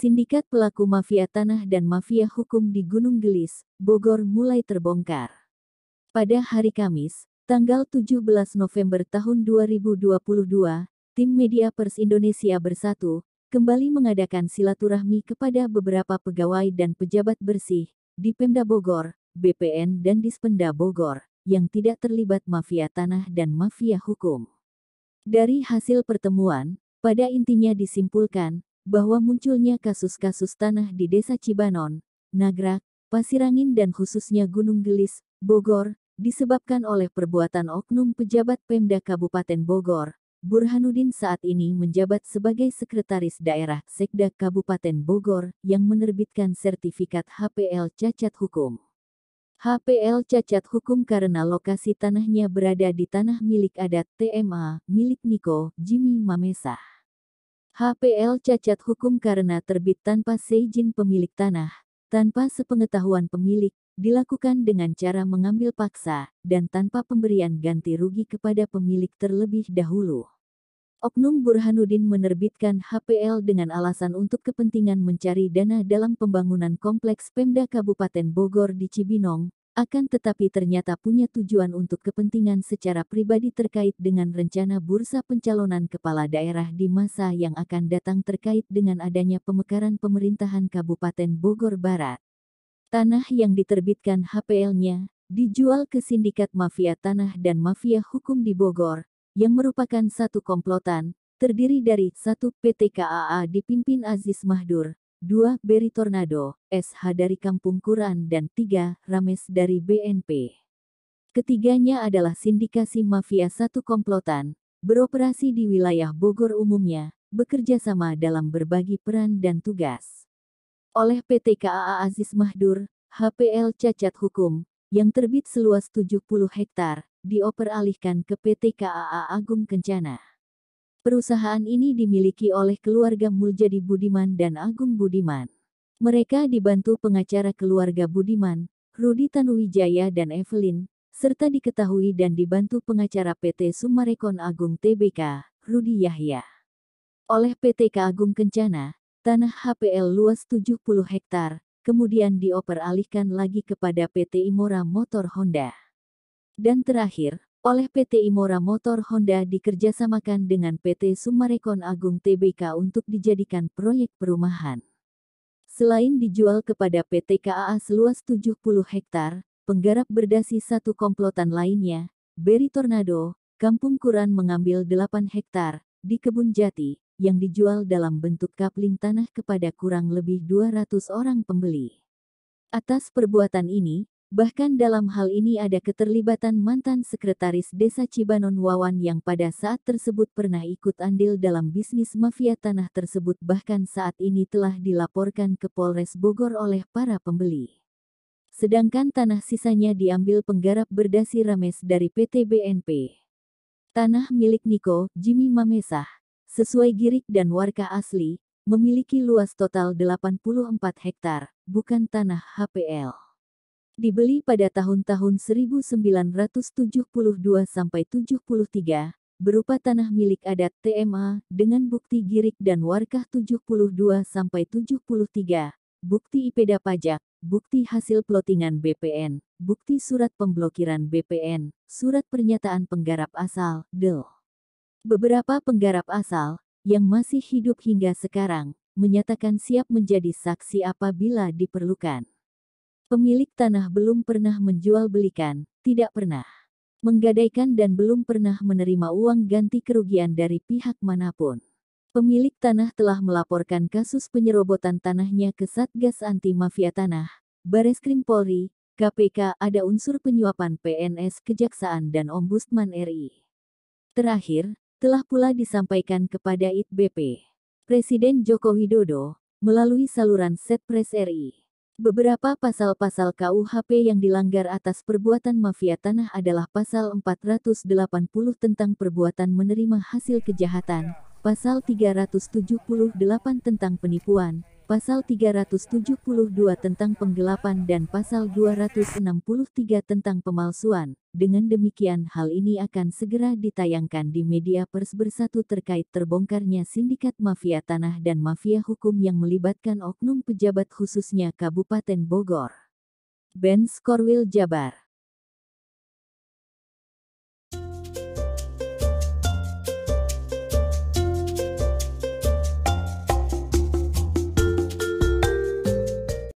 Sindikat pelaku mafia tanah dan mafia hukum di Gunung Gelis, Bogor mulai terbongkar. Pada hari Kamis, tanggal 17 November tahun 2022, tim Media Pers Indonesia Bersatu kembali mengadakan silaturahmi kepada beberapa pegawai dan pejabat bersih di Pemda Bogor, BPN dan Dispenda Bogor yang tidak terlibat mafia tanah dan mafia hukum. Dari hasil pertemuan, pada intinya disimpulkan bahwa munculnya kasus-kasus tanah di Desa Cibanon, Nagrak, Pasirangin dan khususnya Gunung Gelis, Bogor, disebabkan oleh perbuatan oknum pejabat Pemda Kabupaten Bogor. Burhanuddin saat ini menjabat sebagai Sekretaris Daerah Sekda Kabupaten Bogor yang menerbitkan sertifikat HPL cacat hukum. HPL cacat hukum karena lokasi tanahnya berada di tanah milik adat TMA, milik Niko, Jimmy Mamesah. HPL cacat hukum karena terbit tanpa seizin pemilik tanah, tanpa sepengetahuan pemilik, dilakukan dengan cara mengambil paksa, dan tanpa pemberian ganti rugi kepada pemilik terlebih dahulu. Oknum Burhanuddin menerbitkan HPL dengan alasan untuk kepentingan mencari dana dalam pembangunan kompleks Pemda Kabupaten Bogor di Cibinong, akan tetapi ternyata punya tujuan untuk kepentingan secara pribadi terkait dengan rencana bursa pencalonan kepala daerah di masa yang akan datang terkait dengan adanya pemekaran pemerintahan Kabupaten Bogor Barat. Tanah yang diterbitkan HPL-nya dijual ke sindikat mafia tanah dan mafia hukum di Bogor, yang merupakan satu komplotan, terdiri dari 1. PT KAA dipimpin Aziz Mahdur, 2. Beri Tornado, SH dari Kampung Kuran dan 3. Rames dari BNP. Ketiganya adalah sindikasi mafia satu komplotan, beroperasi di wilayah Bogor umumnya, bekerja sama dalam berbagi peran dan tugas. Oleh PT KAA Aziz Mahdur, HPL cacat hukum, yang terbit seluas 70 hektar, dioperalihkan ke PT KAA Agung Kencana. Perusahaan ini dimiliki oleh keluarga Muljadi Budiman dan Agung Budiman. Mereka dibantu pengacara keluarga Budiman, Rudi Tanuwijaya dan Evelyn, serta diketahui dan dibantu pengacara PT Sumarekon Agung Tbk, Rudi Yahya. Oleh PT K Agung Kencana, tanah HPL luas 70 hektar, kemudian dioperalihkan lagi kepada PT Imora Motor Honda. Dan terakhir, oleh PT Imora Motor Honda dikerjasamakan dengan PT Sumarekon Agung Tbk untuk dijadikan proyek perumahan. Selain dijual kepada PT KAA seluas 70 hektar, penggarap berdasi satu komplotan lainnya, Beri Tornado, Kampung Kuran mengambil 8 hektar, di Kebun Jati, yang dijual dalam bentuk kapling tanah kepada kurang lebih 200 orang pembeli. Atas perbuatan ini, bahkan dalam hal ini ada keterlibatan mantan sekretaris Desa Cibanon Wawan yang pada saat tersebut pernah ikut andil dalam bisnis mafia tanah tersebut bahkan saat ini telah dilaporkan ke Polres Bogor oleh para pembeli. Sedangkan tanah sisanya diambil penggarap berdasi Rames dari PT BNP. Tanah milik Niko, Jimmy Mamesah, sesuai girik dan warka asli, memiliki luas total 84 hektar, bukan tanah HPL. Dibeli pada tahun-tahun 1972 sampai 73, berupa tanah milik adat TMA dengan bukti girik dan warkah 72 sampai 73, bukti IPEDA pajak, bukti hasil plotingan BPN, bukti surat pemblokiran BPN, surat pernyataan penggarap asal, DEL. Beberapa penggarap asal yang masih hidup hingga sekarang menyatakan siap menjadi saksi apabila diperlukan. Pemilik tanah belum pernah menjual belikan, tidak pernah menggadaikan dan belum pernah menerima uang ganti kerugian dari pihak manapun. Pemilik tanah telah melaporkan kasus penyerobotan tanahnya ke Satgas Anti Mafia Tanah, Bareskrim Polri, KPK, ada unsur penyuapan PNS Kejaksaan dan Ombudsman RI. Terakhir, telah pula disampaikan kepada ITBP Presiden Joko Widodo melalui saluran Setpres RI. Beberapa pasal-pasal KUHP yang dilanggar atas perbuatan mafia tanah adalah pasal 480 tentang perbuatan menerima hasil kejahatan, pasal 378 tentang penipuan, Pasal 372 tentang penggelapan dan Pasal 263 tentang pemalsuan. Dengan demikian hal ini akan segera ditayangkan di media pers bersatu terkait terbongkarnya sindikat mafia tanah dan mafia hukum yang melibatkan oknum pejabat khususnya Kabupaten Bogor. Ben Skorwil Jabar.